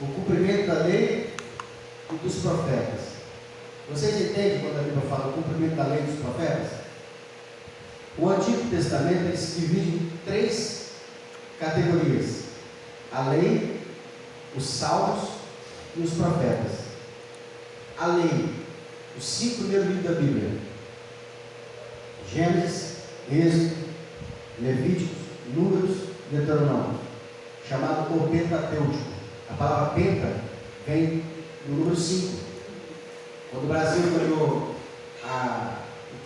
o cumprimento da lei e dos profetas. Vocês entendem quando a Bíblia fala o cumprimento da lei e dos profetas? O Antigo Testamento ele se divide em 3 categorias: a lei, os salmos e os profetas. A lei, os 5 primeiros livros da Bíblia: Gênesis, Êxodo, Levíticos, Números, Deuteronômio, chamado o Pentateuco. A palavra penta vem do número 5. Quando o Brasil ganhou o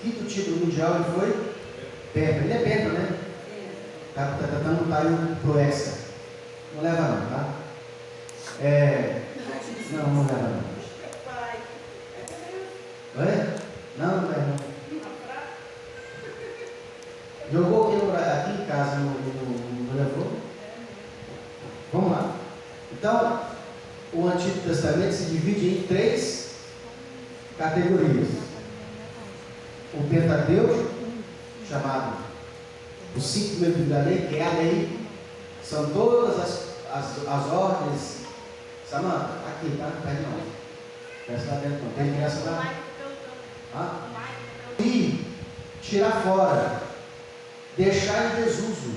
5º título mundial, ele foi penta. Ele é penta, né? Está tentando lutar pro Hexa. Não leva não, tá? Não leva não. Oi? Não leva não. Jogou aqui em casa, não levou? Vamos lá. Então, o Antigo Testamento se divide em 3 categorias: o Pentateuco, chamado os 5 primeiros livros da lei, que é a lei, são todas as ordens. Samanta, aqui, tá? Pede não. Peça lá dentro, não. Tem criança lá? E tirar fora, deixar em desuso.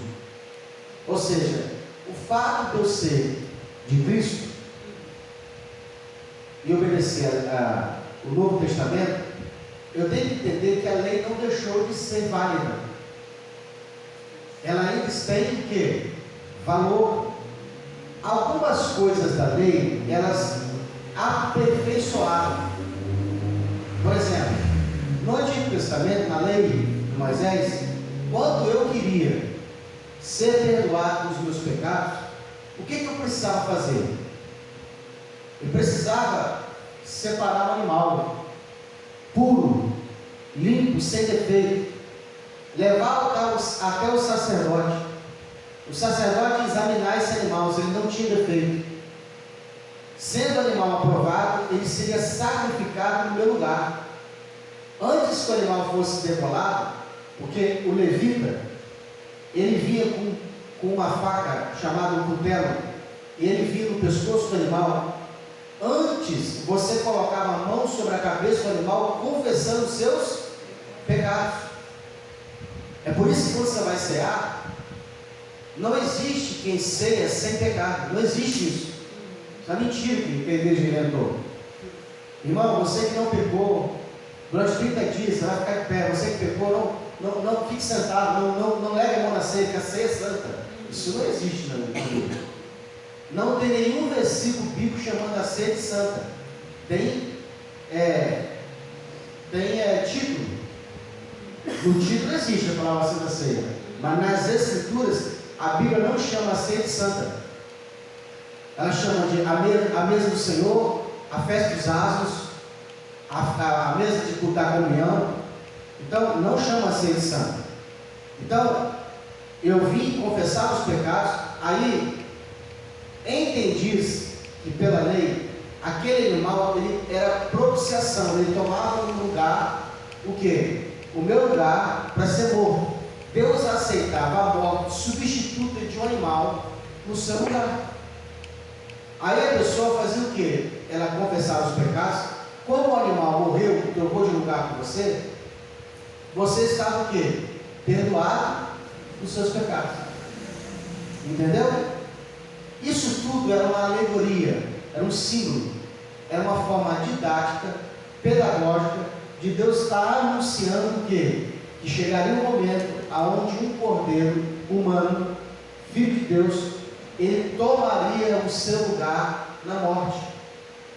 Ou seja, o fato de eu ser de Cristo e obedecer o Novo Testamento, eu tenho que entender que a lei não deixou de ser válida. Ela ainda tem o quê? Valor. Algumas coisas da lei, elas aperfeiçoaram. Por exemplo, no Antigo Testamento, na lei de Moisés, quando eu queria ser perdoado dos meus pecados, o que eu precisava fazer? Eu precisava separar o animal puro, limpo, sem defeito, levar até o sacerdote examinar esse animal, se ele não tinha defeito. Sendo o animal aprovado, ele seria sacrificado no meu lugar. Antes que o animal fosse degolado, porque o levita, ele vinha com uma faca chamada cutelo, e ele vinha no pescoço do animal. Antes, você colocava a mão sobre a cabeça do animal, confessando os seus pecados. É por isso que quando você vai cear, não existe quem ceia sem pecado. Não existe isso. Isso é mentira que a igreja inventou. Irmão, você que não pecou durante 30 dias, você vai ficar de pé. Você que pecou, não fique sentado, não leve a mão na ceia, porque a ceia é santa. Isso não existe na Bíblia. Não tem nenhum versículo bíblico chamando a ceia de santa. Tem título. No título existe a palavra Santa Ceia, mas nas Escrituras a Bíblia não chama a ceia de santa. Ela chama de a mesa do Senhor, a festa dos asnos, a mesa da comunhão. Então não chama a ceia de santa. Então eu vim confessar os pecados. Aí entendi que pela lei aquele animal ele era propiciação, ele tomava no lugar o que? O meu lugar para ser morto. Deus aceitava a morte substituta de um animal no seu lugar. Aí a pessoa fazia o que? Ela confessava os pecados. Quando o animal morreu, trocou de lugar com você, você estava o que? Perdoado dos seus pecados. Entendeu? Isso tudo era uma alegoria, era um símbolo, era uma forma didática, pedagógica, de Deus estar anunciando o quê? Que chegaria um momento aonde um cordeiro humano, filho de Deus, ele tomaria o seu lugar na morte.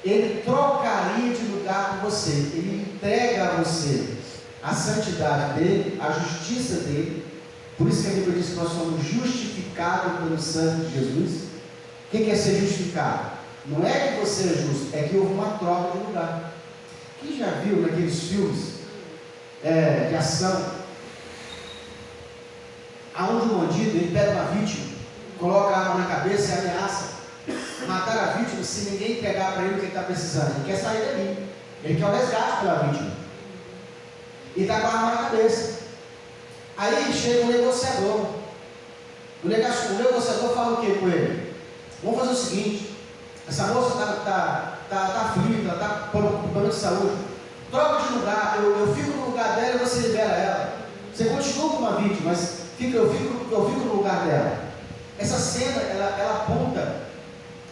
Ele trocaria de lugar com você. Ele entrega a você a santidade dele, a justiça dele. Por isso que a Bíblia diz que nós somos justificados pelo sangue de Jesus. O que é ser justificado? Não é que você é justo, é que houve uma troca de lugar. Quem já viu naqueles filmes de ação, aonde o bandido ele pega uma vítima, coloca a arma na cabeça e ameaça matar a vítima se ninguém entregar para ele o que ele está precisando? Ele quer sair dali, ele quer o resgate pela vítima e está com a arma na cabeça. Aí chega o negociador. O negociador fala o que com ele? Vamos fazer o seguinte: Essa moça está aflita, ela está com problema de saúde. Troca de lugar, eu fico no lugar dela e você libera ela. Você continua com uma vítima, mas eu fico no lugar dela. Essa cena, ela aponta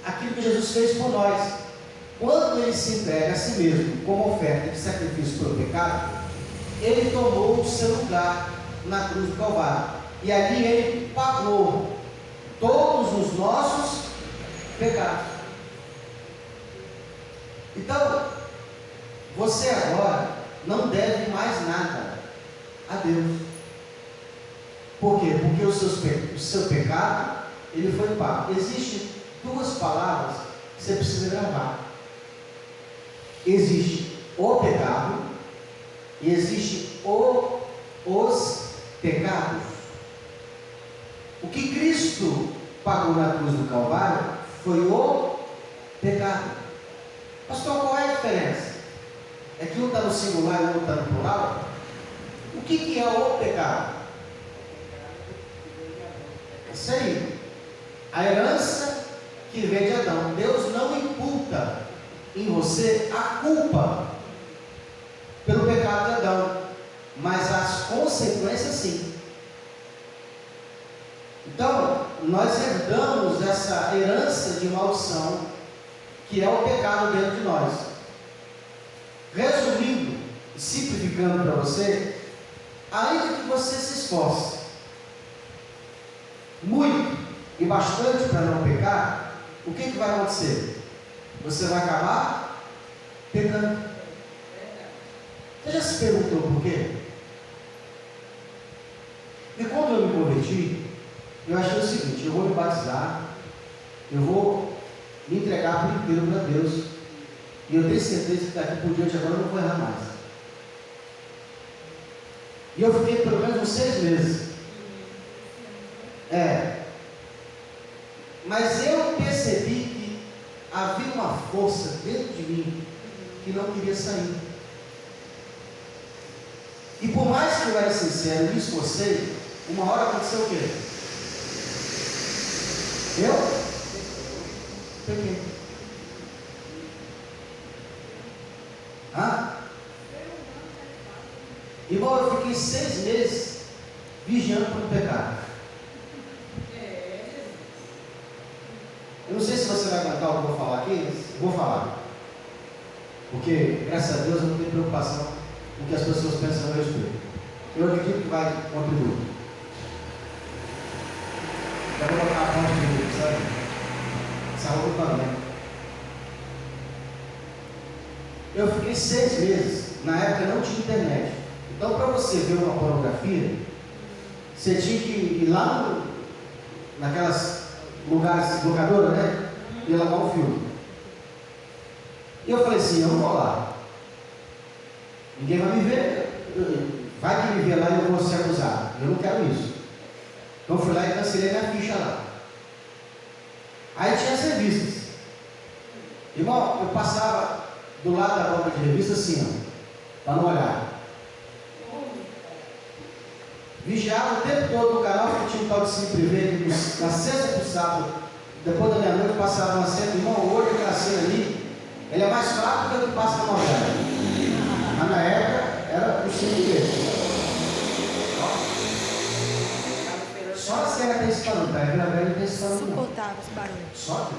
aquilo que Jesus fez por nós. Quando ele se entrega a si mesmo como oferta de sacrifício pelo pecado, ele tomou o seu lugar na cruz do Calvário. E ali ele pagou todos os nossos pecados. Então, você agora não deve mais nada a Deus. Por quê? Porque o seu pecado, ele foi pago. Existem duas palavras que você precisa gravar. Existe o pecado e existe os pecados. O que Cristo pagou na cruz do Calvário foi o pecado. Pastor, qual é a diferença? É que um está no singular e o outro está no plural? O que é o pecado? É isso aí. A herança que vem de Adão. Deus não imputa em você a culpa pelo pecado de Adão, mas as consequências sim. Então, nós herdamos essa herança de maldição, que é o pecado dentro de nós. Resumindo e simplificando para você, ainda que você se esforce muito e bastante para não pecar, o que vai acontecer? Você vai acabar pecando. Você já se perguntou por quê? E quando eu me converti, eu achei o seguinte: eu vou me batizar, eu vou me entregar por inteiro para Deus, e eu tenho certeza que daqui por diante agora eu não vou errar mais. E eu fiquei pelo menos uns 6 meses. Mas eu percebi que havia uma força dentro de mim que não queria sair. E por mais que eu era sincero e me esforcei, uma hora aconteceu o quê? Eu peguei. Irmão, eu fiquei 6 meses vigiando pelo pecado. Eu não sei se você vai aguentar o que eu vou falar aqui, mas eu vou falar. Porque, graças a Deus, eu não tenho preocupação com o que as pessoas pensam a meu respeito. Eu acredito que vai contribuir. Já vou colocar a ponte de mim, sabe? Essa roupa também. Eu fiquei 6 meses, na época não tinha internet. Então, para você ver uma pornografia, você tinha que ir lá naquelas lugares, locadora, né? E lavar um filme. E eu falei assim: eu não vou lá. Ninguém vai me ver. Vai que me ver lá e eu vou ser acusado. Eu não quero isso. Então eu fui lá e cancelei minha ficha lá. Aí tinha as revistas. Irmão, eu passava do lado da banca de revista assim, ó, para não olhar. Vigiava o tempo todo no canal, que tinha um tal de Cine Privé, na sexta para o sábado, depois da meia-noite, passava uma cena. Irmão, hoje aquela cena ali, ele é mais fraco do que o que passa na novela. Mas na época era o Cine Privé. Só a cena tem esse barulho, tá? Aquela velha tem esse barulho. Suportava esse barulho. Só?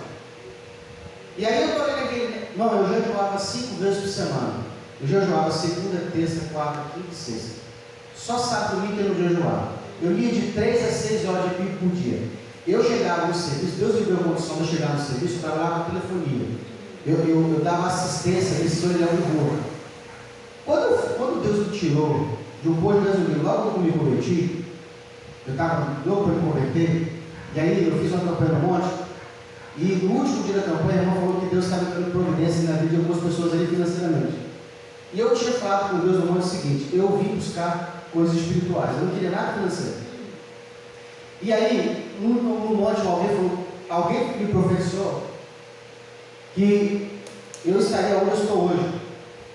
E aí eu estou vendo aquele. Não, eu jejuava 5 vezes por semana. Eu jejuava segunda, terça, quarta, quinta e sexta. Só sábado e domingo eu não jejuava. Eu lia de 3 a 6 horas de Bíblia por dia. Eu chegava no serviço, Deus me deu a condição de eu chegar no serviço, eu trabalhava com telefonia. Eu dava assistência nesse orelhão do morro. Quando Deus me tirou de um posto de gasolina, logo que eu me converti, eu estava louco para me converter, e aí eu fiz uma campanha no monte, e no último dia da campanha, a irmã falou que Deus estava dando providência na vida de algumas pessoas ali financeiramente. E eu tinha falado com Deus no monte o seguinte: eu vim buscar coisas espirituais, eu não queria nada financeiro. E aí, no monte, alguém me professou que eu estaria onde eu estou hoje,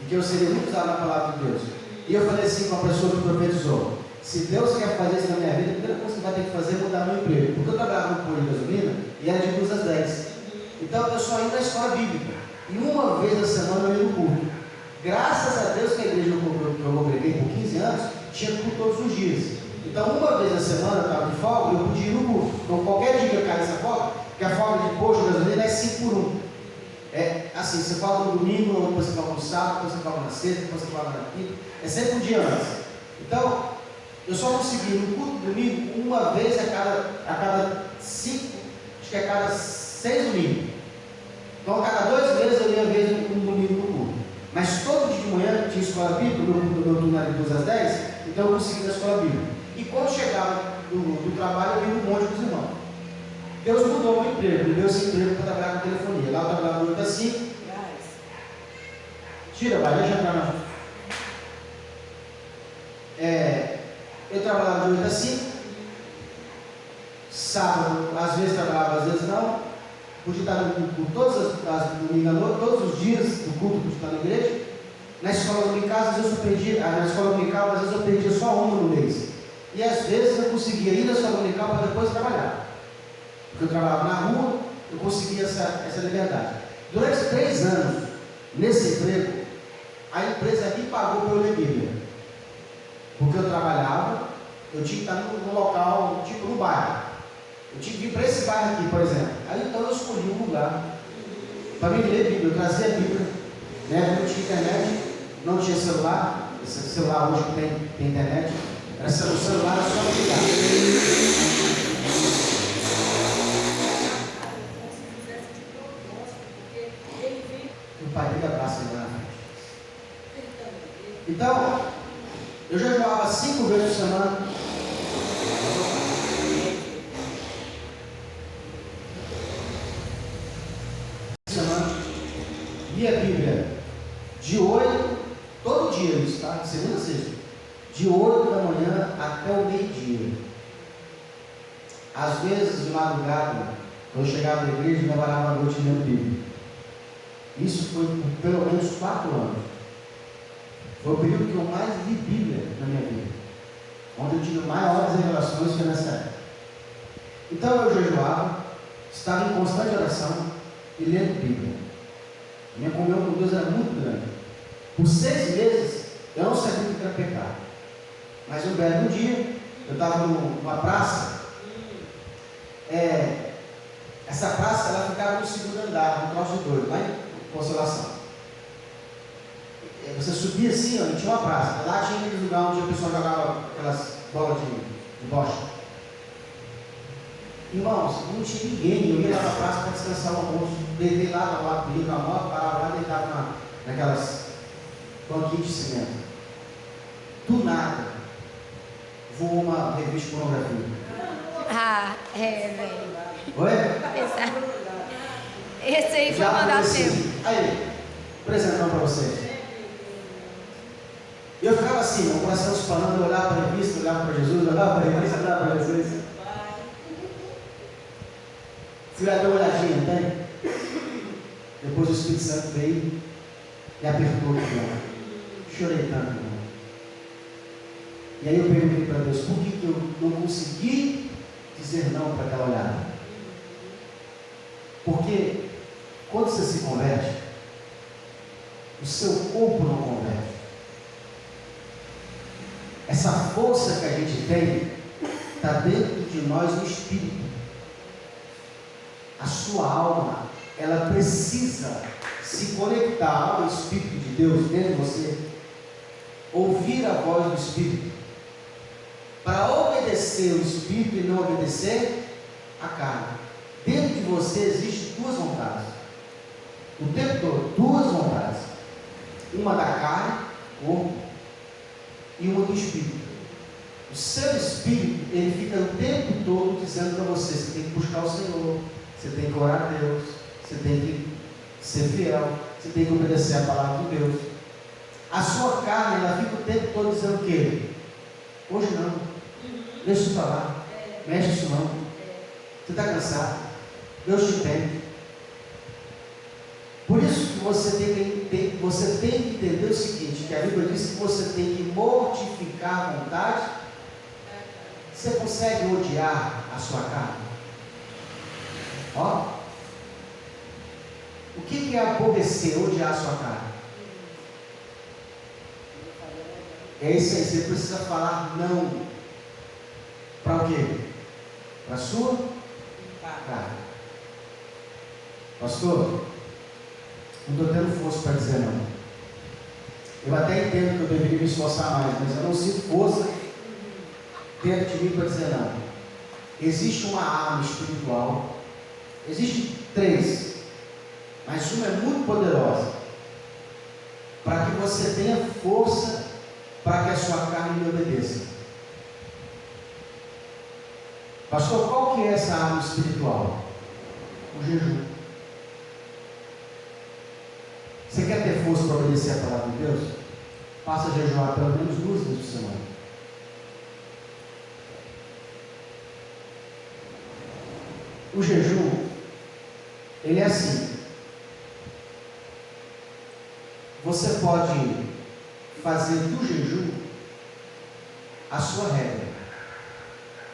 e que eu seria muito usado na palavra de Deus. E eu falei assim com a pessoa que profetizou: se Deus quer fazer isso na minha vida, a primeira coisa que vai ter que fazer é mudar meu emprego. Porque eu trabalhava no posto de gasolina e era de 2 às 10. Então eu só ia na escola bíblica. E uma vez na semana eu ia no culto. Graças a Deus que a igreja que eu congreguei por 15 anos tinha culto todos os dias. Então uma vez na semana eu estava de folga e eu podia ir no culto. Então qualquer dia que eu caia nessa folga, que a folga de posto gasolina é 5 por 1. É assim, você folga no domingo, depois você folga no sábado, depois você folga na sexta, depois você folga na quinta. É sempre um dia antes. Então, eu só consegui no culto do domingo uma vez a cada 5, acho que a cada 6 domingos. Então, a cada 2 meses eu ia ver um domingo no culto. Mas todo dia de manhã tinha escola bíblica, meu turno era de 2 às 10, então eu consegui na escola bíblica. E quando chegava do trabalho, eu ia no monte com os irmãos. Deus mudou o meu emprego, me deu esse emprego para trabalhar com telefonia. Lá eu trabalhava de 8 às 5. Tira, vai, deixa para nós. Eu trabalhava de 8 às 5. Sábado, às vezes trabalhava, às vezes não. Podia estar no culto todos os dias do culto que está na igreja. Na escola dominical, às vezes eu perdia só uma no mês. E às vezes eu conseguia ir na escola dominical para depois trabalhar. Porque eu trabalhava na rua, eu conseguia essa liberdade. Durante 3 anos, nesse emprego, a empresa me pagou para eu ler Bíblia. Porque eu trabalhava, eu tinha que estar no local, tipo no bairro. Eu tinha que vir para esse bairro aqui, por exemplo. Aí então eu escolhi um lugar para me ler Bíblia. Eu trazia a Bíblia, né? Não tinha internet, não tinha celular. Esse celular hoje tem internet. O celular era só ligar. O pai dele abraça ele lá na frente. Então, eu já jogava 5 vezes por semana. Lia a Bíblia de 8, todo dia isso, tá? De segunda a sexta. De 8 da manhã até o meio-dia. Às vezes, de madrugada, quando eu chegava na igreja, eu trabalhava à noite lendo Bíblia. Isso foi por pelo menos 4 anos. Foi o período que eu mais li Bíblia na minha vida. Onde eu tive maiores revelações foi nessa época. Então eu jejuava, estava em constante oração e lendo Bíblia. Minha comunhão com Deus era muito grande. Por 6 meses eu não sabia o que era pecar. Mas um belo dia, eu estava numa praça. Essa praça ela ficava no 2º andar, no troço doido, lá em Consolação. Você subia assim, ó, e tinha uma praça. Lá tinha aquele lugar onde a pessoa jogava aquelas bolas de bocha. Irmãos, não tinha ninguém. Eu ia lá na praça para descansar o almoço. Deitei lá na moto, com a moto, parava lá e deitava naquelas banquinhas de cimento. Do nada, voou uma revista de pornografia. Velho. Oi? Esse aí foi mandado tempo. Aí, apresentando para você. E eu ficava assim, o coração espalhando, eu olhava para a revista, olhava para Jesus, olhava para a revista, olhava para Jesus. Fui lá dar uma olhadinha, tem? Depois o Espírito Santo veio e apertou o irmão. Chorei tanto, irmão. E aí eu perguntei para Deus, por que eu não consegui dizer não para aquela olhada? Porque quando você se converte, o seu corpo não converte. Essa força que a gente tem está dentro de nós no espírito. A sua alma, ela precisa se conectar ao Espírito de Deus dentro de você, ouvir a voz do Espírito, para obedecer o Espírito e não obedecer a carne. Dentro de você existem 2 vontades, o tempo todo, 2 vontades, uma da carne, corpo, e uma do Espírito. O seu Espírito, ele fica o tempo todo dizendo para você, você tem que buscar o Senhor, você tem que orar a Deus, você tem que ser fiel, você tem que obedecer a palavra de Deus. A sua carne, ela fica o tempo todo dizendo o quê? Hoje não, deixa isso para lá, mexe isso não, você está cansado, Deus te entende. Por isso que você tem que entender o seguinte, que a Bíblia diz que você tem que mortificar a vontade. Você consegue odiar a sua carne? Ó, O que é aborrecer, odiar a sua carne? É isso aí, você precisa falar não. Para o quê? Para a sua carne. Pastor, não estou tendo força para dizer não. Eu até entendo que eu deveria me esforçar mais, mas eu não sinto força dentro de mim para dizer não. Existe uma arma espiritual, existem 3, mas uma é muito poderosa, para que você tenha força para que a sua carne lhe obedeça. Pastor, qual que é essa arma espiritual? O jejum. Você quer ter força para obedecer a palavra de Deus? Passa a jejuar pelo menos 2 vezes por semana. O jejum, ele é assim. Você pode fazer do jejum a sua regra.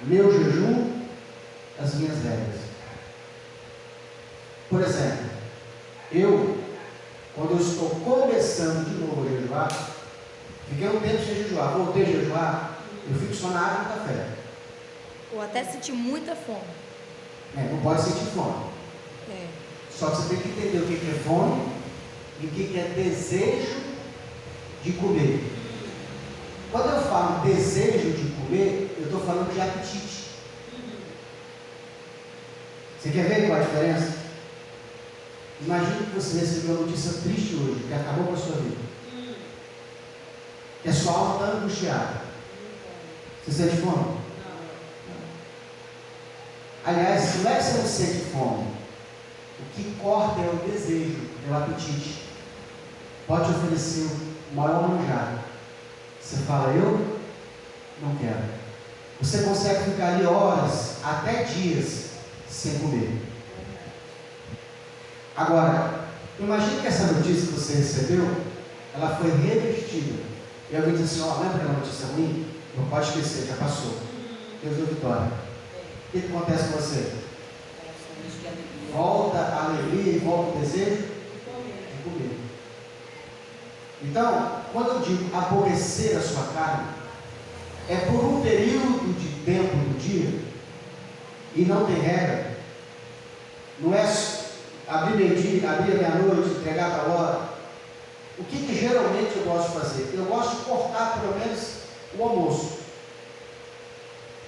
Meu jejum, as minhas regras. Por exemplo, quando eu estou começando de novo a jejuar, fiquei um tempo sem jejuar, voltei a jejuar, eu fico só na água e no café. Ou até sentir muita fome. Não pode sentir fome. Só que você tem que entender o que é fome e o que é desejo de comer. Quando eu falo desejo de comer, eu estou falando de apetite. Você quer ver qual é a diferença? Imagine que você recebeu uma notícia triste hoje, que acabou com a sua vida. Que a sua alma está angustiada. Você sente fome? Aliás, não é que você não sente fome. O que corta é o desejo, é o apetite. Pode oferecer o maior manjar. Você fala, eu não quero. Você consegue ficar ali horas, até dias, sem comer. Agora, imagine que essa notícia que você recebeu, ela foi revertida. E alguém diz assim, lembra aquela notícia ruim? Não pode esquecer, já passou. Deus deu vitória. O que acontece com você? Volta a alegria e volta o desejo de comer. Então, quando eu digo aborrecer a sua carne, é por um período de tempo do dia, e não tem regra. Não é abrir meio-dia, abrir meia-noite, entregar para a hora. O que geralmente eu gosto de fazer? Eu gosto de cortar pelo menos o almoço.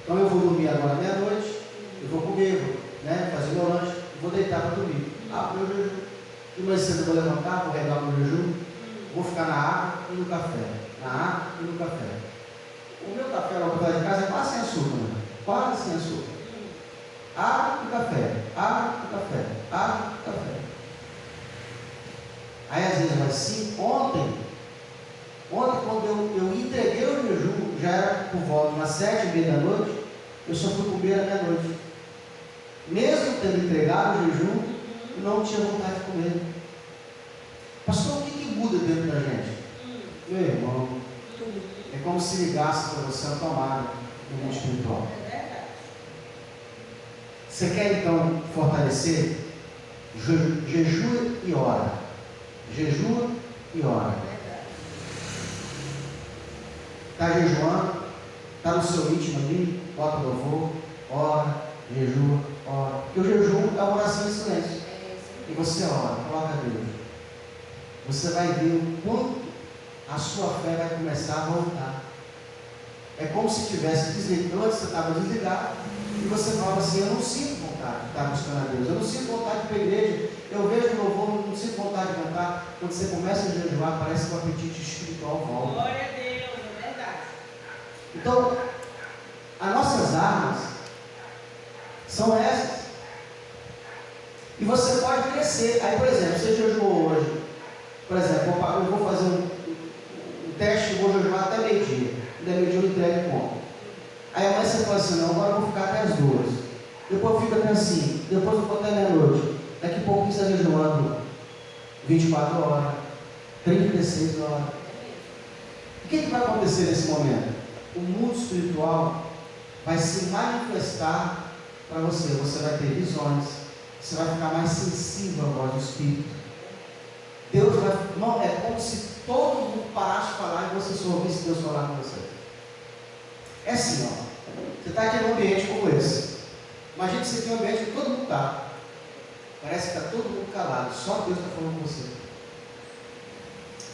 Então eu vou dormir agora meia-noite, eu vou comer, fazer meu lanche, vou deitar para dormir. Meu jejum. E mais cedo eu vou levantar, vou regar o meu jejum, vou ficar na água e no café. Na água e no café. O meu café lá para de casa é quase sem açúcar, quase sem açúcar. Água e café, água e café, água e café. Aí às vezes vai assim, ontem quando eu entreguei o jejum, já era por volta de umas 7h30 da noite, eu só fui comer à meia-noite. Mesmo tendo entregado o jejum, eu não tinha vontade de comer. Pastor, o que muda dentro da gente? Meu irmão, é como se ligasse para você a tomada do mundo espiritual. Você quer então fortalecer? Jejua e ora. Jejua e ora. Está jejuando? Está no seu íntimo ali? Bota o louvor, ora, jejua, ora. Porque o jejum é uma oração em silêncio. E você ora, coloca Deus. Você vai ver o quanto a sua fé vai começar a voltar. É como se tivesse desligado, antes você estava desligado, e você fala assim, eu não sinto vontade de estar buscando a Deus, eu não sinto vontade de ir para a igreja, eu vejo o louvor, não sinto vontade de cantar. Quando você começa a jejuar, parece que o apetite espiritual volta. Glória a Deus, é verdade. Então, as nossas armas são essas. E você pode crescer. Aí, por exemplo, você jejuou hoje, por exemplo, eu vou fazer um teste, vou jejuar até meio-dia. Até meio-dia eu entrego como. Aí amanhã você fala assim, não, agora eu vou ficar até as 2. Depois eu fico até as 5. Depois eu vou até meia-noite. Daqui a pouco você está jejuando 24 horas, 36 horas. O que vai acontecer nesse momento? O mundo espiritual vai se manifestar para você. Você vai ter visões. Você vai ficar mais sensível à voz do Espírito. irmão, é como se todo mundo parasse de falar e você só ouvisse Deus falar com você. É assim, ó. Você está aqui num ambiente como esse. Imagina que você tem um ambiente que todo mundo está. Parece que está todo mundo calado, só Deus está falando com você.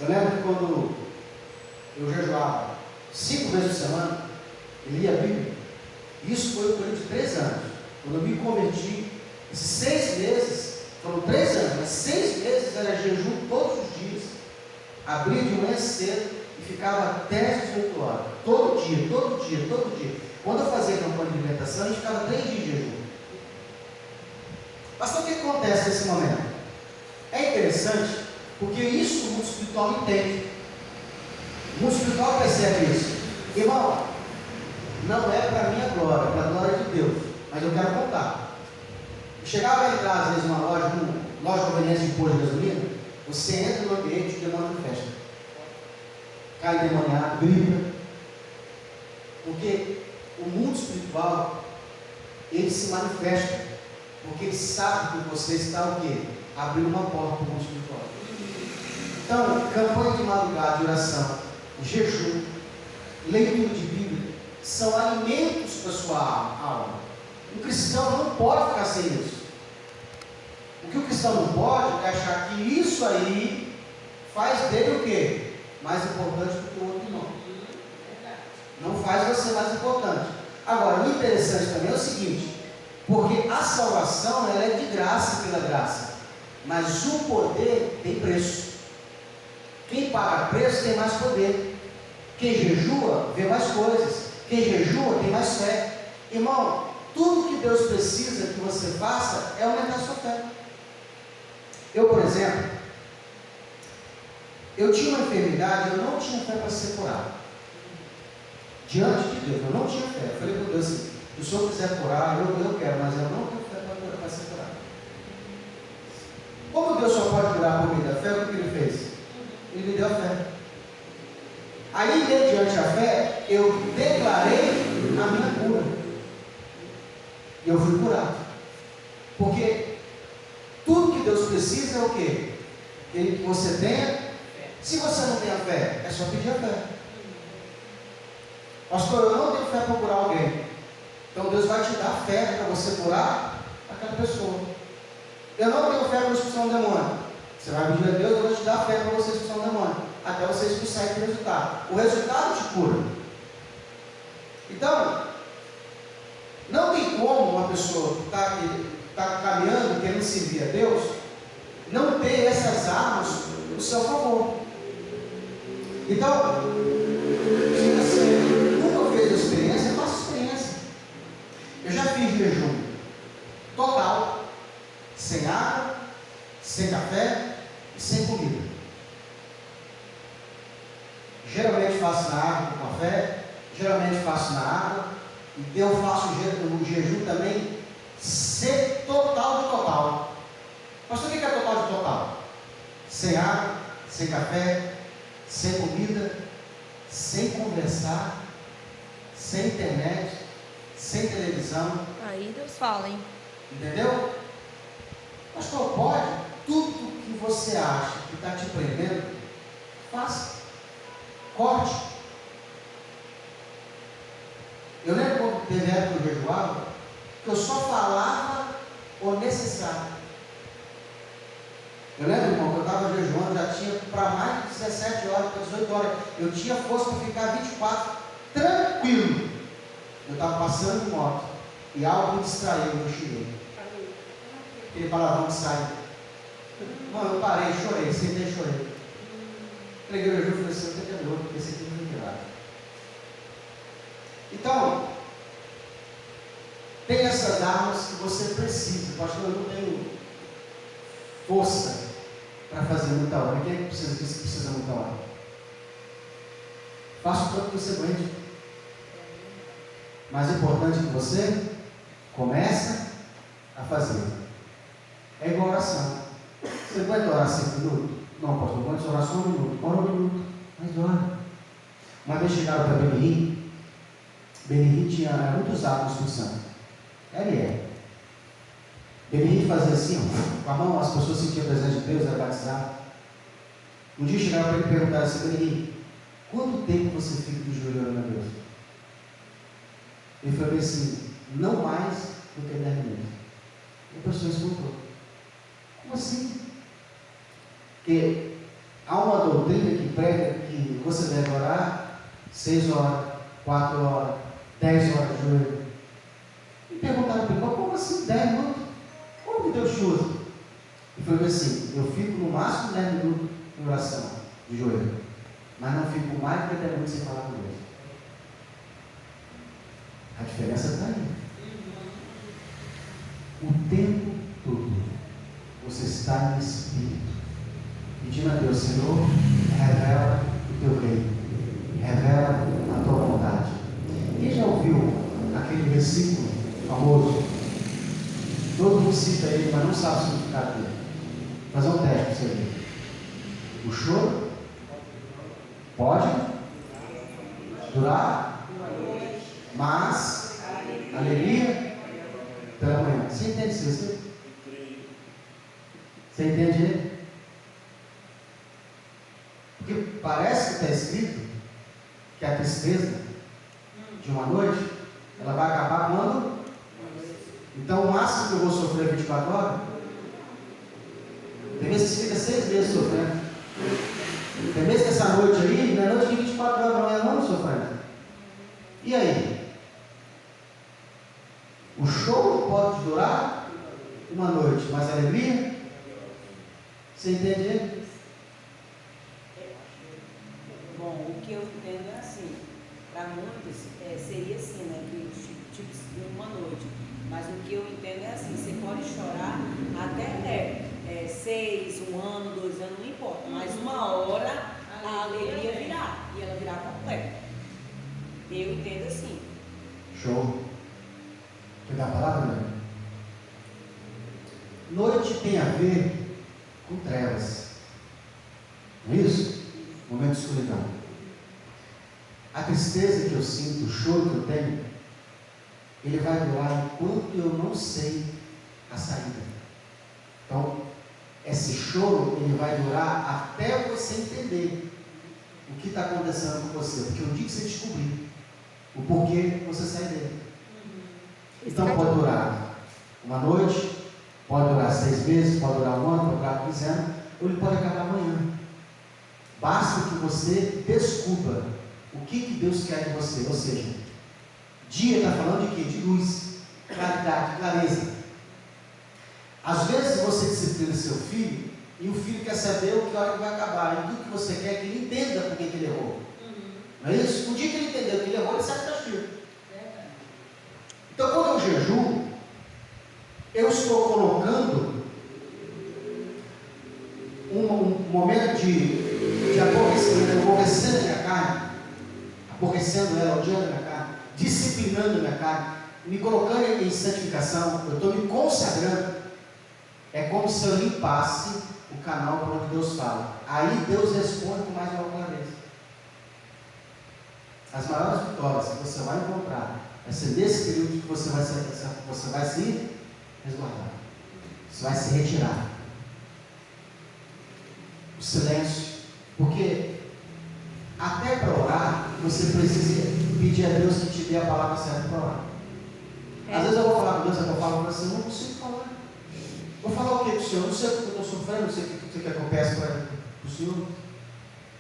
Eu lembro que quando eu jejuava 5 vezes por semana, eu lia a Bíblia. Isso foi um período de 3 anos. Quando eu me converti, esses 6 meses, foram 3 anos, mas 6 meses era jejum todos os dias. Abria de manhã cedo e ficava até as 18 horas. Todo dia, todo dia, todo dia. Quando eu fazia campanha de alimentação, a gente ficava 3 dias de jejum. Mas o que acontece nesse momento? É interessante, porque isso o mundo espiritual entende. O mundo espiritual percebe isso. Irmão, não é para a minha glória, é para a glória de Deus. Mas eu quero contar. Eu chegava a entrar, às vezes, numa loja de conveniência de posto de gasolina, você entra no ambiente e o demônio festa. Cai endemoniado, grita. Porque o mundo espiritual, ele se manifesta. Porque ele sabe que você está o quê? Abrindo uma porta para o mundo espiritual. Então, campanha de madrugada, de oração, jejum, leitura de Bíblia, são alimentos para a sua alma. O cristão não pode ficar sem isso. O que o cristão não pode é achar que isso aí faz dele o quê? Mais importante do que o outro irmão. Não faz você mais importante. Agora, o interessante também é o seguinte, porque a salvação ela é de graça pela graça, mas o poder tem preço. Quem paga preço tem mais poder. Quem jejua vê mais coisas. Quem jejua tem mais fé. Irmão, tudo que Deus precisa que você faça é aumentar a sua fé. Eu, por exemplo, eu tinha uma enfermidade, eu não tinha fé para ser curado. Diante de Deus, eu não tinha fé. Eu falei para Deus assim, se o Senhor quiser curar, eu quero, mas eu não tenho fé para ser curado. Como Deus só pode curar por meio da fé, o que Ele fez? Ele me deu a fé. Aí, mediante a fé, eu declarei a minha cura. E eu fui curado. Porque tudo que Deus precisa é o quê? Que você tenha. Se você não tem a fé, é só pedir a fé. Pastor, eu não tenho fé para curar alguém. Então Deus vai te dar fé para você curar aquela pessoa. Eu não tenho fé para expulsar um demônio. Você vai pedir a Deus, eu vou te dar fé para você expulsar um demônio. Até você expulsar e ter resultado. O resultado te cura. Então, não tem como uma pessoa que está caminhando, querendo servir a Deus, não ter essas armas no seu favor. Então, se você nunca fez a experiência, faça a experiência. Eu já fiz jejum total, sem água, sem café e sem comida. Geralmente faço na água com café, geralmente faço na água, e eu faço o jejum também ser total de total. Pastor, o que é total de total? Sem água, sem café, sem comida, sem conversar, sem internet, sem televisão. Aí Deus fala, hein? Entendeu? Pastor, pode? Tudo que você acha que está te prendendo, faça. Corte. Eu lembro quando teve época que eu jejuava, que eu só falava o necessário. Eu lembro, irmão, que eu estava jejuando, já tinha para mais de 17 horas, para 18 horas. Eu tinha força para ficar 24 tranquilo. Eu estava passando de moto e algo me distraiu, eu cheguei. Aquele palavrão que sai. Mano, eu parei, chorei, sentei e chorei. Preguei o jejum e falei assim, eu tenho louco, porque esse aqui não me virar. Então, tem essas armas que você precisa. Pastor, eu não tenho força para fazer muita hora. Quem é que precisa disso que precisa muita hora? Faça o tanto que você aguente. Mais importante que você começa a fazer. É igual oração. Você pode orar 5 minutos? Não, pastor, pode orar só 1 minuto. Ora 1 minuto, mas ora. Uma vez chegaram para Benihim. Benihim tinha muitos atos do Santo. Ele é. Benihim fazia assim, ó, com a mão, as pessoas sentiam a presença de Deus, era batizado. Um dia chegaram para ele e perguntaram assim: Benigni, quanto tempo você fica de joelho orando a Deus? Ele falou assim: não mais do que 10 minutos. E a pessoa escutou: como assim? Porque há uma doutrina que prega que você deve orar 6 horas, 4 horas, 10 horas de joelho. E perguntaram para ele: como assim 10 minutos? Como que Deus te usa? Ele falou assim: eu fico no máximo 10 minutos em oração de joelho, mas não fico mais do que 10 minutos sem falar com Deus. A diferença está aí. O tempo todo você está em espírito, pedindo a Deus: Senhor, revela o teu reino, revela a tua vontade. Quem já ouviu aquele versículo famoso? Todo mundo cita ele, mas não sabe o significado dele. Vou fazer um teste para você ver. O choro pode durar, mas alegria pela manhã. Você entende isso? Você entende ele? Porque parece que está escrito que a tristeza de uma noite, ela vai acabar quando? Então o máximo que eu vou sofrer é 24 horas. Tem vezes que você fica 6 meses sofrendo. Tem vezes que essa noite aí, não é noite de 24 horas, não é não sofrendo. E aí? O show pode durar uma noite, mas a alegria? Você entende ele? Bom, o que eu entendo é assim, para muitos seria assim, né, que tipo de uma noite, mas o que eu entendo é assim, você pode chorar até 6, 1 ano, 2 anos, não importa, mas uma hora a alegria virá, e ela virá completa. Eu entendo assim. Show. Quer dar a palavra, né? Noite tem a ver com trevas. Não é isso? Momento de escuridão. A tristeza que eu sinto, o choro que eu tenho, ele vai durar enquanto eu não sei a saída. Então, esse choro, ele vai durar até você entender o que está acontecendo com você. Porque o dia que você descobrir o porquê, você sai dele. Então, pode durar uma noite, pode durar 6 meses, pode durar 1 ano, pode durar 15 anos, ou ele pode acabar amanhã. Basta que você descubra o que Deus quer de você. Ou seja, dia está falando de quê? De luz, claridade, clareza. Às vezes você disciplina seu filho e o filho quer saber o que hora que vai acabar. E tudo que você quer é que ele entenda por que ele errou. Não é isso? O dia que ele entendeu que ele errou, ele sai do castigo. Então, quando eu jejuo, eu estou colocando um momento de aborrecimento, aborrecendo a minha carne, aborrecendo ela, odiando a minha carne, disciplinando a minha carne, me colocando em santificação, eu estou me consagrando. É como se eu limpasse o canal por onde Deus fala. Aí Deus responde com mais uma clareza. As maiores vitórias que você vai encontrar vai ser nesse período que você vai se resguardar. Você vai se retirar. O silêncio. Porque até para orar, você precisa pedir a Deus que te dê a palavra certa para orar. Às vezes eu vou falar com Deus, eu falo para você, eu não consigo falar. Vou falar o que para o Senhor? Não sei o que eu estou sofrendo, não sei o que você quer que eu peça para o Senhor. O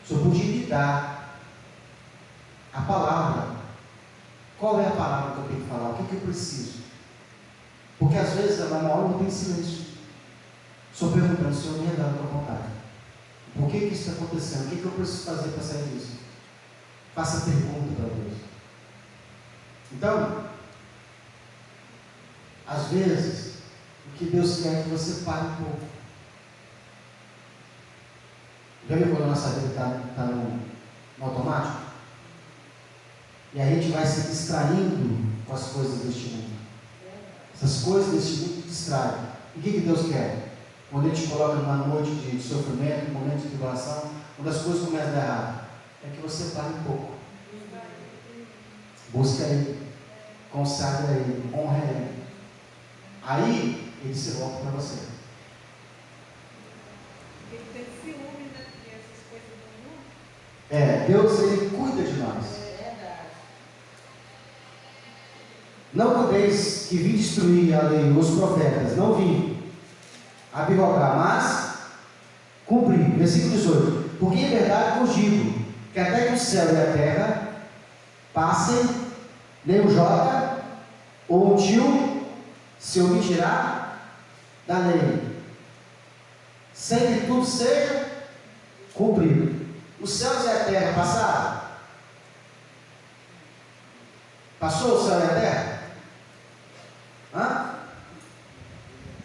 Senhor podia me dar a palavra. Qual é a palavra que eu tenho que falar? O que eu preciso? Porque às vezes, na hora não tem silêncio. Estou perguntando, Senhor, me revela a tua vontade. Por que isso está acontecendo? O que eu preciso fazer para sair disso? Faça pergunta para Deus. Então, às vezes, o que Deus quer é que você pare um pouco. Já viu quando a nossa vida está no automático? E a gente vai se distraindo com as coisas deste mundo. Essas coisas deste mundo distraem. E o que Deus quer? Quando Ele te coloca numa noite de sofrimento, num momento de tribulação, quando as coisas começam a dar errado, é que você pare um pouco. Busca Ele, consagra Ele, honra Ele. Aí, Ele se volta para você. Ele tem ciúme, né? Deus, Ele cuida de nós. Não podeis que vim destruir a lei, os profetas, não vim abrogar, mas cumprir. Versículo 18. Porque em verdade vos digo, que até que o céu e a terra passem, nem o jota ou um tio se omitirá da lei, sem que tudo seja cumprido. Os céus e a terra passaram? Passou o céu e a terra?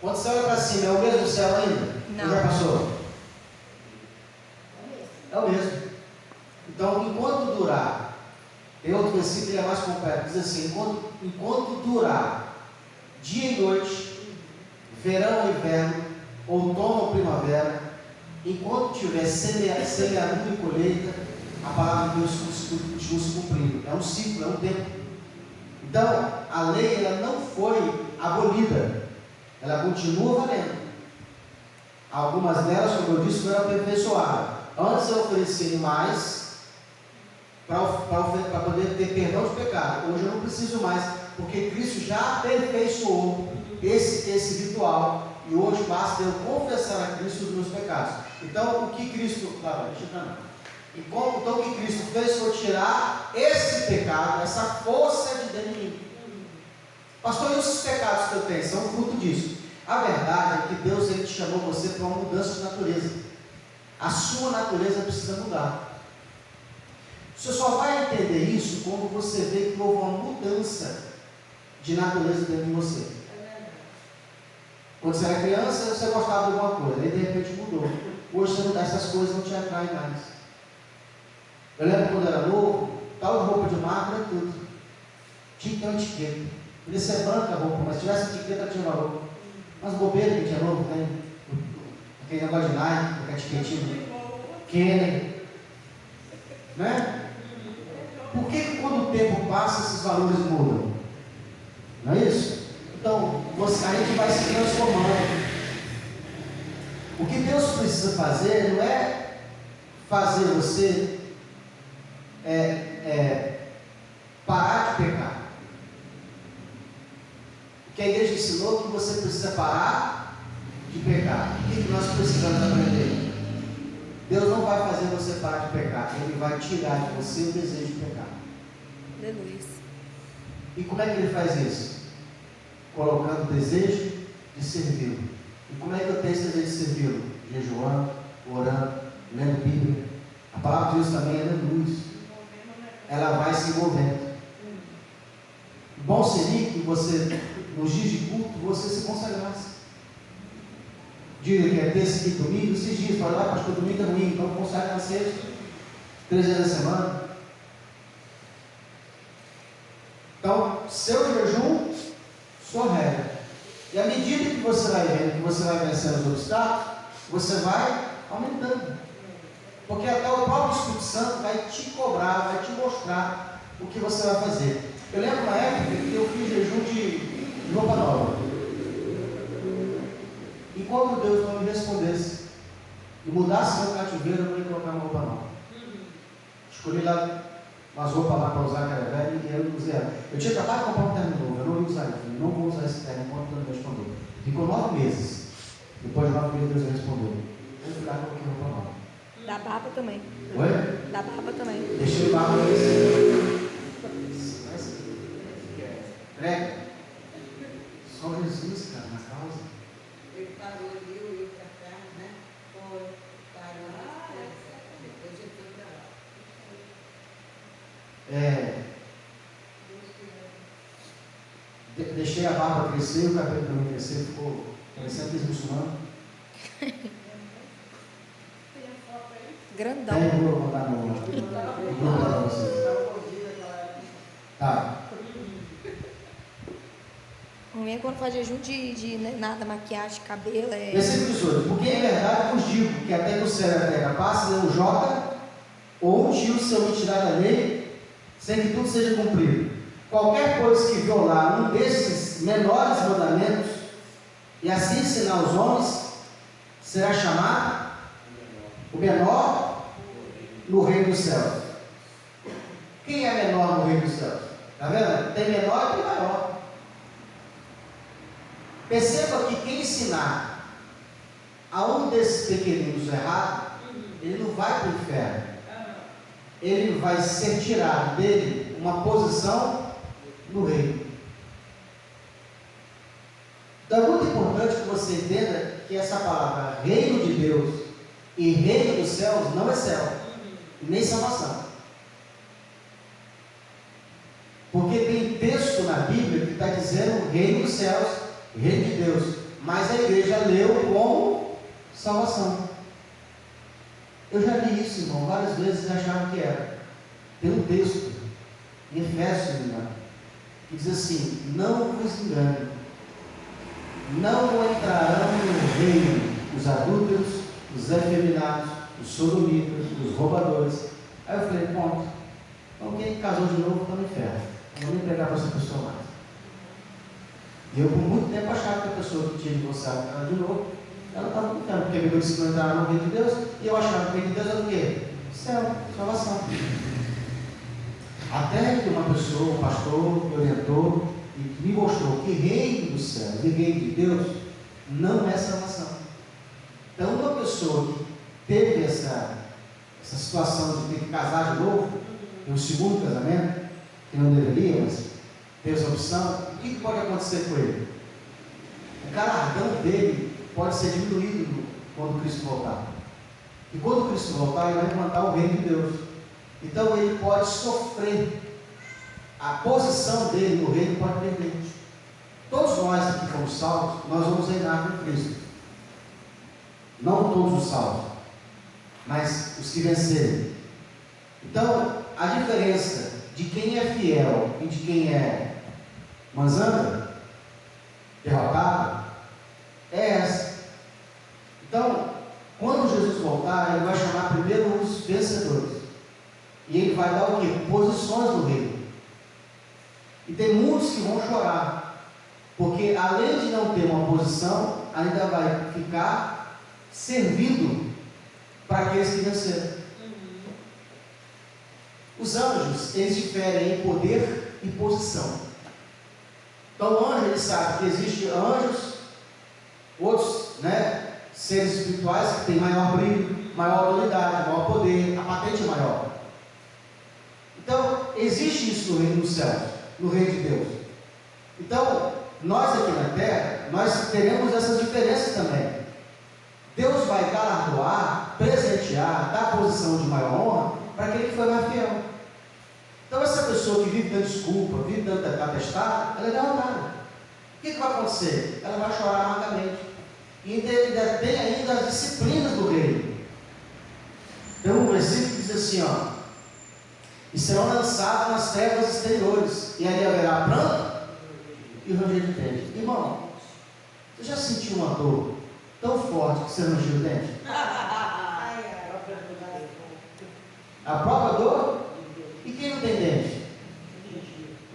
Quando o céu é para cima, é o mesmo céu ainda? Não. Ou já passou? É o mesmo. Então, enquanto durar, tem outro versículo que é mais completo, diz assim: enquanto durar dia e noite, verão e inverno, outono ou primavera, enquanto tiver semeadura e colheita, a palavra de Deus continua se cumprindo. É um ciclo, é um tempo. Então, a lei ela não foi abolida, ela continua valendo. Algumas delas, como eu disse, foram aperfeiçoadas. Antes eu oferecia animais para poder ter perdão de pecado. Hoje eu não preciso mais, porque Cristo já aperfeiçoou esse ritual. E hoje basta eu confessar a Cristo os meus pecados. Então, o que Cristo... Então, o que Cristo fez foi tirar esse pecado, essa força de dentro de mim. Pastor, e os pecados que eu tenho são fruto disso. A verdade é que Deus ele te chamou você para uma mudança de natureza. A sua natureza precisa mudar. Você só vai entender isso quando você vê que houve uma mudança de natureza dentro de você. Quando você era criança, você gostava de alguma coisa, aí de repente mudou. Hoje essas coisas não te atraem mais. Eu lembro quando eu era novo, tal roupa de marca era tudo. Tinha que ter uma etiqueta. Podia ser branca a roupa, mas se tivesse etiqueta, tinha uma roupa. Mas bobeira que tinha novo, tem. Aquele negócio de Nike, com a etiquetinha. Kenny. Né? Por que quando o tempo passa, esses valores mudam? Não é isso? Então, a gente vai se transformando. O que Deus precisa fazer não é fazer você parar de pecar. Porque a igreja ensinou que você precisa parar de pecar. O que nós precisamos aprender? Deus não vai fazer você parar de pecar. Ele vai tirar de você o desejo de pecar. Aleluia. E como é que ele faz isso? Colocando o desejo de servi-lo. E como é que eu tenho esse desejo de servi-lo? Jejuando, orando, lendo Bíblia. A palavra de Deus também é luz. Ela vai se envolvendo. Bom seria que você, nos dias de culto, você se consagrasse. Diga que é terça e domingo, esses dias, fala lá, pastor, domingo é domingo, então consagra na sexta, 3 dias da semana. Então, seu jejum, sua regra. E à medida que você vai vendo, que você vai vencendo os obstáculos, você vai aumentando. Porque até o próprio Espírito Santo vai te cobrar, vai te mostrar o que você vai fazer. Eu lembro uma época que eu fiz jejum de roupa nova. E quando Deus não me respondesse e mudasse meu cativeiro, eu não ia colocar uma roupa nova. Escolhi lá umas roupas lá para usar, que era velha, e eu usei ela. Eu tinha acabado de comprar um terno novo, eu não ia usar ele. Eu não vou usar esse terno enquanto Deus não me respondeu. Ficou 9 meses. Depois de 9 meses, Deus me respondeu. Eu fui lá e coloquei roupa nova. Da barba também. Oi? Da barba também. Deixei barba nesse. Prega. Só Jesus, cara, na causa. Ele parou ali, eu ia para cá, né? Foi, parou ali, depois eu fui para lá. Deixei a barba crescer, o cabelo também crescer, ficou parecendo aqueles muçulmanos. Grandão. Tem, vou mandar no grupo para vocês. Tá. Homem, quando faz jejum de nada, maquiagem, cabelo, Versículo 18. Porque em verdade vos digo que até que o céu e a terra passe, nem o jota ou um tio se omitirá da lei, sem que tudo seja cumprido. Qualquer coisa que violar um desses menores mandamentos e assim ensinar os homens, será chamado o menor no reino dos céus? Quem é menor no reino dos céus? Está vendo? Tem menor e tem maior. Perceba que quem ensinar a um desses pequeninos errado, ele não vai para o inferno. Ele vai ser tirado dele uma posição no reino. Então é muito importante que você entenda que essa palavra reino de Deus e reino dos céus não é céu, nem salvação. Porque tem texto na Bíblia que está dizendo reino dos céus, reino de Deus, mas a igreja leu como salvação. Eu já li isso, irmão, várias vezes e achava que era. Tem um texto em Efésios, que diz assim: não vos engane, não entrarão no reino os adúlteros, os efeminados, os sodomitas, os roubadores. Aí eu falei, ponto. Então quem casou de novo está no inferno. Não vou nem pregar para essa pessoa mais. E eu por muito tempo achava que a pessoa que tinha divorciado ela de novo, ela estava no inferno, porque a Bíblia disse que não entrava no reino de Deus, e eu achava que o reino de Deus era o quê? Céu, salvação. Até que uma pessoa, um pastor, me orientou e me mostrou que reino dos céus e reino de Deus não é salvação. Então, uma pessoa que teve essa situação de ter que casar de novo, em um segundo casamento, que não deveria, mas teve essa opção, o que pode acontecer com ele? O galardão dele pode ser diminuído quando Cristo voltar. E quando Cristo voltar, ele vai implantar o reino de Deus. Então ele pode sofrer. A posição dele no reino pode perder. Todos nós que fomos salvos, nós vamos reinar com Cristo. Não todos os salvos, mas os que vencerem. Então, a diferença de quem é fiel e de quem é manzana, derrotado, é essa. Então, quando Jesus voltar, ele vai chamar primeiro os vencedores. E ele vai dar o quê? Posições no reino. E tem muitos que vão chorar, porque além de não ter uma posição, ainda vai ficar servindo para aqueles que venceram. Os anjos, eles diferem em poder e posição. Então o anjo, ele sabe que existem anjos, outros, seres espirituais que têm maior brilho, maior autoridade, maior poder, a patente é maior. Então, existe isso no reino dos céus, no reino de Deus. Então, nós aqui na terra, nós teremos essas diferenças também. Deus vai galardoar, presentear, dar posição de maior honra para aquele que foi mais fiel. Então, essa pessoa que vive dando desculpa, vive dando atestado, ela é derrotada. O que vai acontecer? Ela vai chorar amargamente. E ainda tem ainda as disciplinas do reino. Tem um versículo que diz assim, e serão lançados nas trevas exteriores, e ali haverá pranto e ranger de dente. Irmão, você já sentiu uma dor tão forte que você rangiu o dente? A própria dor? E quem não tem dente?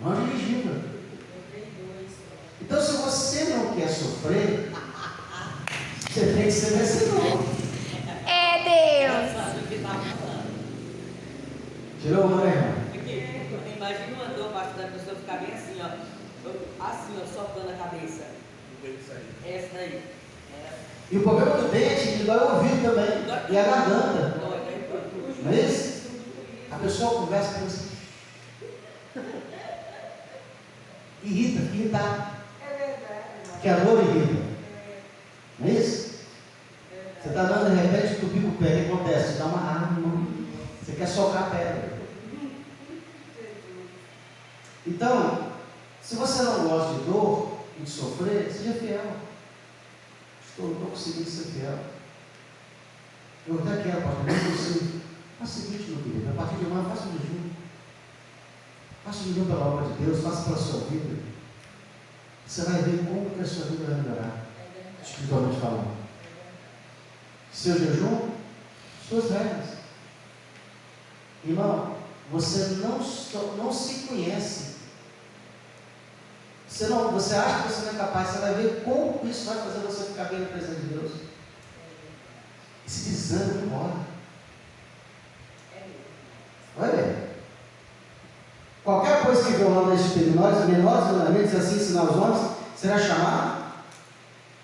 Range de gengiva. Então, se você não quer sofrer, você tem que ser vencedor. É Deus. Tirou uma, né, irmão? Imagina uma dor, parte da pessoa ficar bem assim, socando a cabeça. Essa daí. E o problema do dente, ele dói o ouvido também, e a garganta. Não é isso? A pessoa conversa com você. Irrita, fica irritado. É verdade. Que a dor irrita. Não é isso? Você está andando, de repente, tu pica o pé, o que acontece? Você dá uma arma, você quer socar a pedra. Então, se você não gosta de dor e de sofrer, seja fiel. Não estou conseguindo ser fiel. Eu até quero, pastor, não consigo. Faça o seguinte, meu querido, a partir de amanhã, faça um jejum. Faça um jejum pela obra de Deus, faça pela sua vida. Você vai ver como que a sua vida vai melhorar, espiritualmente falando. Seu jejum, suas regras. Irmão, você não se conhece. Você acha que você não é capaz, você vai ver como isso vai fazer você ficar bem na presença de Deus. Esse desânimo embora. violando estes menores mandamentos, e assim ensinar os homens, será chamado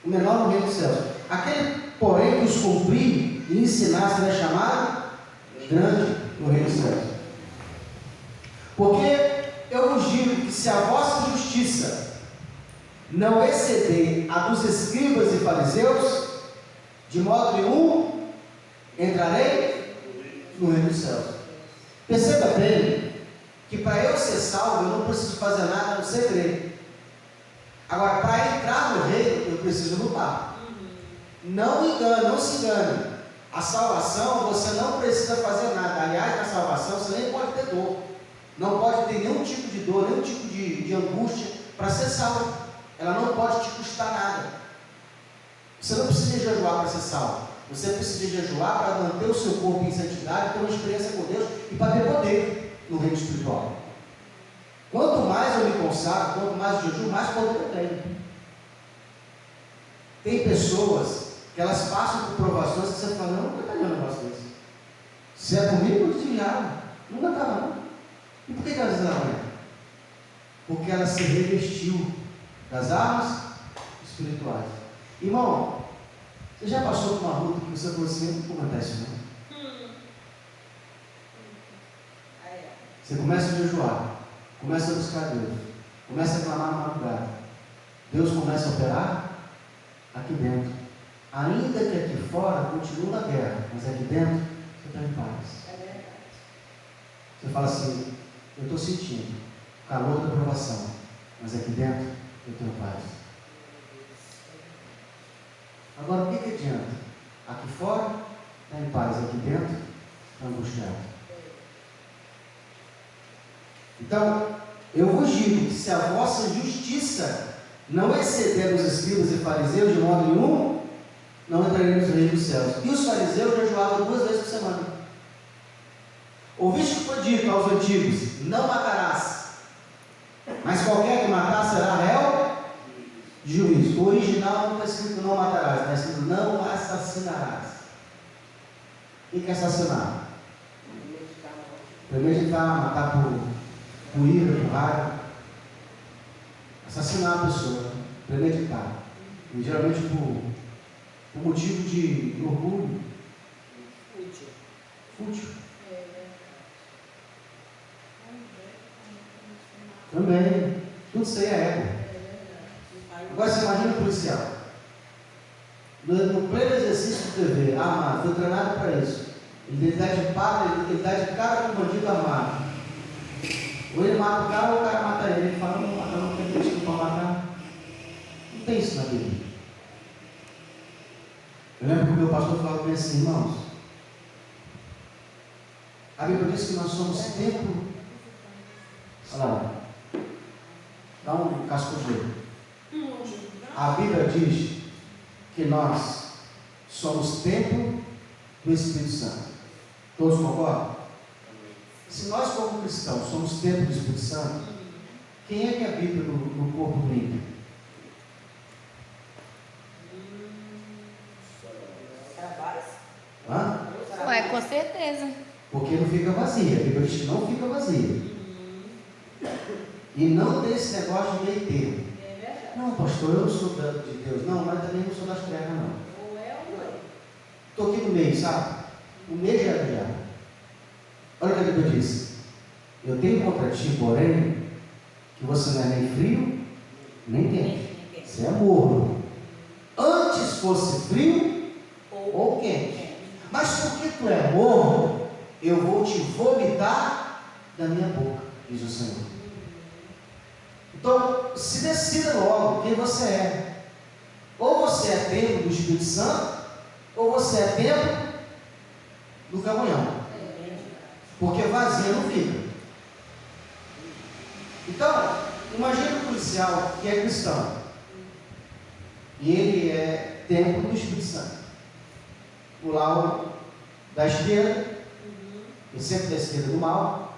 o menor no reino dos céus. Aquele, porém, que os cumprir e ensinar, será chamado grande no reino dos céus. Porque eu vos digo que se a vossa justiça não exceder a dos escribas e fariseus, de modo nenhum entrarei no reino dos céus. Perceba bem que para eu ser salvo eu não preciso fazer nada a não ser crer. Agora, para entrar no reino eu preciso lutar. Não se engane. A salvação você não precisa fazer nada. Aliás, na salvação você nem pode ter dor. Não pode ter nenhum tipo de dor, nenhum tipo de angústia para ser salvo. Ela não pode te custar nada. Você não precisa jejuar para ser salvo. Você precisa jejuar para manter o seu corpo em santidade, ter uma experiência com Deus e para ter poder no reino espiritual. Quanto mais eu me consagro, quanto mais eu jejuo, mais poder eu tenho. Tem pessoas que elas passam por provações que você fala, não, nunca está um negócio desse. Se é comigo, eu desviava. Nunca está não. E por que elas não é? Porque ela se revestiu das armas espirituais. Irmão, você já passou por uma luta que você falou assim, não acontece não? Você começa a jejuar, começa a buscar Deus, começa a clamar na madrugada. Deus começa a operar aqui dentro. Ainda que aqui fora continue na guerra, mas aqui dentro você está em paz. Você fala assim, eu estou sentindo o calor da provação, mas aqui dentro eu tenho paz. Agora o que adianta? Aqui fora está em paz, aqui dentro está angustiado. Então, eu vos digo que se a vossa justiça não exceder os escribas e fariseus de modo nenhum, não entraremos no reino dos céus. E os fariseus jejuavam 2 vezes por semana. Ouviste que foi dito aos antigos, não matarás, mas qualquer que matar será réu de juízo. O original não está escrito não matarás, está escrito não assassinarás. O que é assassinar? Premeditar, matar por ira, por raiva. Assassinar a pessoa, premeditar. E geralmente por motivo de orgulho. Fútil. Também. Tudo isso aí é ego. Agora você imagina o policial. No pleno exercício do dever, armado, foi treinado para isso. Ele dá de cara com o bandido armado. Ou ele mata o cara ou o cara mata ele. Ele fala, não mata, não tem desculpa para matar. Não tem isso na Bíblia. Eu lembro que o meu pastor falava bem assim, irmãos. A Bíblia diz que nós somos templo. Olha lá. Dá um cascudo. A Bíblia diz que nós somos templo do Espírito Santo. Todos concordam? Se nós, como cristãos, somos templo do Espírito Santo, quem é que habita no corpo do ímpio? Hã? Ué, com certeza. Porque não fica vazia. A Bíblia diz que não fica vazia. E não tem esse negócio de meio termo. Não, pastor, eu não sou de Deus. Não, mas também não sou das trevas, não. Estou aqui no meio, sabe? O meio já é do diabo. Olha o que a Bíblia diz. Eu tenho contra ti, porém, que você não é nem frio, nem quente. Você é morno. Antes fosse frio ou quente. Mas porque tu é morno, eu vou te vomitar da minha boca, diz o Senhor. Então, se decida logo quem você é. Ou você é templo do Espírito Santo, ou você é templo do caminhão. Porque vazio não fica. Então, imagine um policial que é cristão. E ele é templo do Espírito Santo. O lado da esquerda, e sempre da esquerda do mal,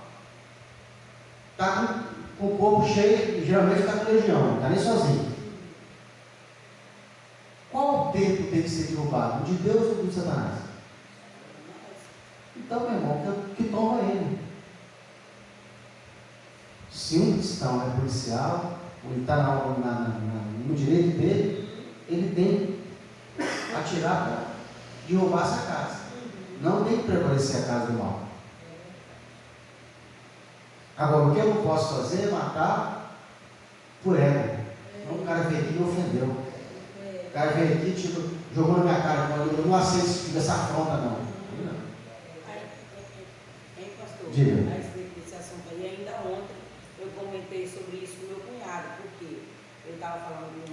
está com o corpo cheio, e geralmente está com legião, não está nem sozinho. Qual templo tem que ser derrubado? O de Deus ou o de Satanás? Então, meu irmão, que toma ele. Se um cristão é policial, ou ele está no direito dele, ele tem que atirar para derrubar essa casa. Não tem que prevalecer a casa do mal. Agora, o que eu não posso fazer é matar por ego. Então, o cara veio aqui e me ofendeu. O cara veio aqui e tipo, jogou na minha cara. Eu não aceito esse tipo dessa afronta, não. Hein, pastor? Diga. A respeito desse assunto aí, ainda ontem eu comentei sobre isso com meu cunhado, porque eu estava falando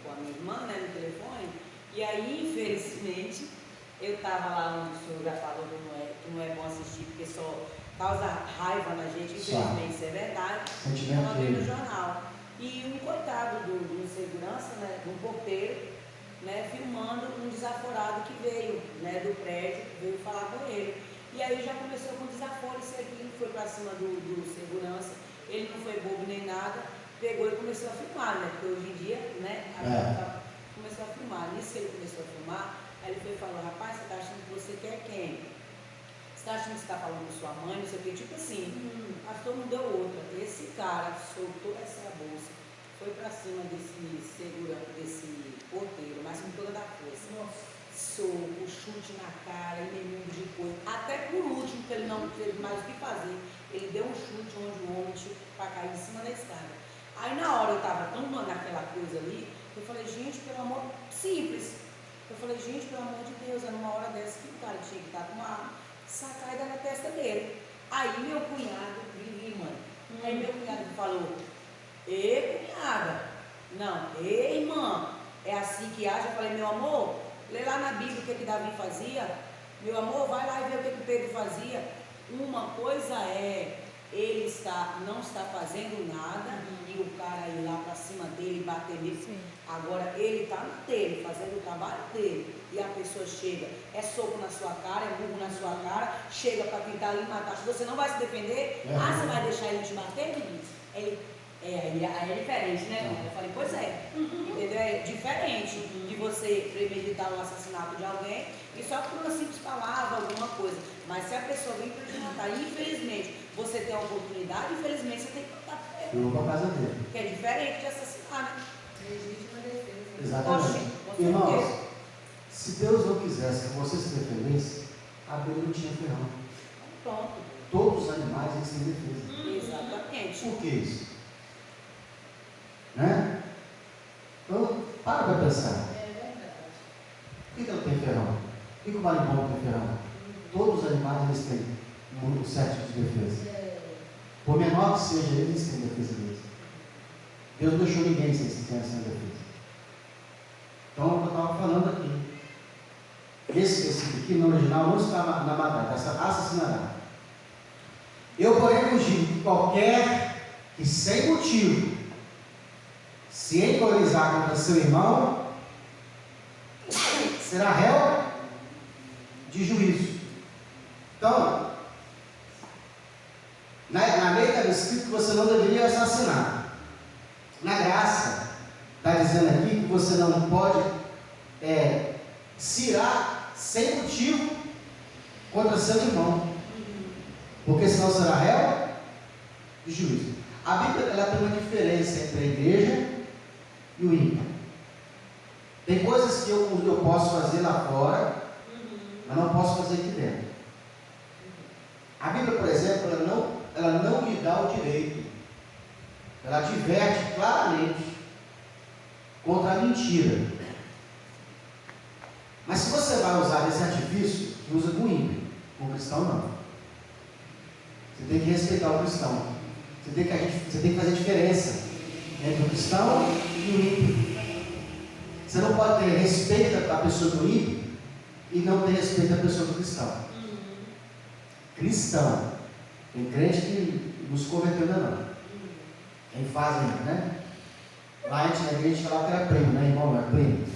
com a minha irmã, né, no telefone, e aí, infelizmente, eu estava lá onde o senhor já falou que não é bom assistir, porque só causa raiva na gente, infelizmente, isso é verdade. Sentimento Eu vi no de... jornal. E um coitado do segurança, né, um porteiro, né, filmando um desaforado que veio, né, do prédio, veio falar com ele. E aí já começou com desaforo, isso aqui, foi para cima do segurança, ele não foi bobo nem nada, pegou e começou a filmar, né, porque hoje em dia, né, começou a filmar. Nisso que ele começou a filmar, aí ele foi e falou: rapaz, você está achando que você quer quem? Você está achando que você está falando com sua mãe, não sei o que, tipo assim, pastor não deu outra. Esse cara soltou essa bolsa, foi para cima desse segurança, desse porteiro, mas com toda a força. Soco, chute na cara, e nenhum de coisa. Até por último, que ele não teve mais o que fazer, ele deu um chute onde o homem para cair em cima da escada. Aí na hora eu estava tão naquela coisa ali, eu falei: gente, pelo amor, simples. Eu falei: gente, pelo amor de Deus, é numa hora dessa que o cara tinha que estar com uma arma, sacar e dar na testa dele. Aí meu cunhado, mãe. Aí meu cunhado falou: ei, cunhada, não, ei, irmã, é assim que age? Eu falei: meu amor, lê lá na Bíblia o que Davi fazia. Meu amor, vai lá e vê o que Pedro fazia. Uma coisa é ele não está fazendo nada e o cara ir lá para cima dele e bater nele. Sim. Agora ele está no dele, fazendo o trabalho dele, e a pessoa chega, é soco na sua cara, é burro na sua cara, chega para tentar lhe matar. Se você não vai se defender, você vai deixar ele te bater, Vinícius? Aí é diferente, né? Eu falei: pois é, entendeu? É diferente de você premeditar o assassinato de alguém e só por uma simples palavra, alguma coisa. Mas se a pessoa vem para te matar, infelizmente, você tem a oportunidade, infelizmente você tem que matar ele. Eu vou para casa dele. Que é diferente de assassinar, né? Legítima defesa. Exatamente. Irmãos, se Deus não quisesse que você se defendesse, a Bíblia não tinha ferrão. Pronto. Todos os animais eles têm defesa. Exatamente. Por que isso? Né? Então, para pensar. É verdade. Por que não tem ferrão? Por que o marimbondo tem ferrão? Todos os animais eles têm um certo tipo de defesa. Por menor que seja, eles têm defesa deles. Deus não deixou ninguém sem defesa. Então, eu estava falando aqui. Esse versículo aqui, no original, não está na matéria, está assassinará. Eu, porém, vos digo que qualquer que sem motivo se encolerizar contra seu irmão, será réu de juízo. Então, na lei está escrito que você não deveria assassinar. Na graça, está dizendo aqui que você não pode se irar sem motivo contra seu irmão, porque senão será réu de juízo. A Bíblia ela tem uma diferença entre a igreja e o ímpio. Tem coisas que eu posso fazer lá fora, mas não posso fazer aqui dentro. A Bíblia, por exemplo, ela não lhe dá o direito, ela adverte claramente contra a mentira. Mas se você vai usar esse artifício, que usa com o ímpio, com o cristão não. Você tem que respeitar o cristão. Você tem que fazer diferença entre o cristão e o ímpio. Você não pode ter respeito à pessoa do ímpio e não ter respeito à pessoa do cristão. Cristão. Tem crente que nos converteu ainda não. Quem faz ainda, né? Lá a gente na igreja falava que era primo, né, irmão? Não é primo.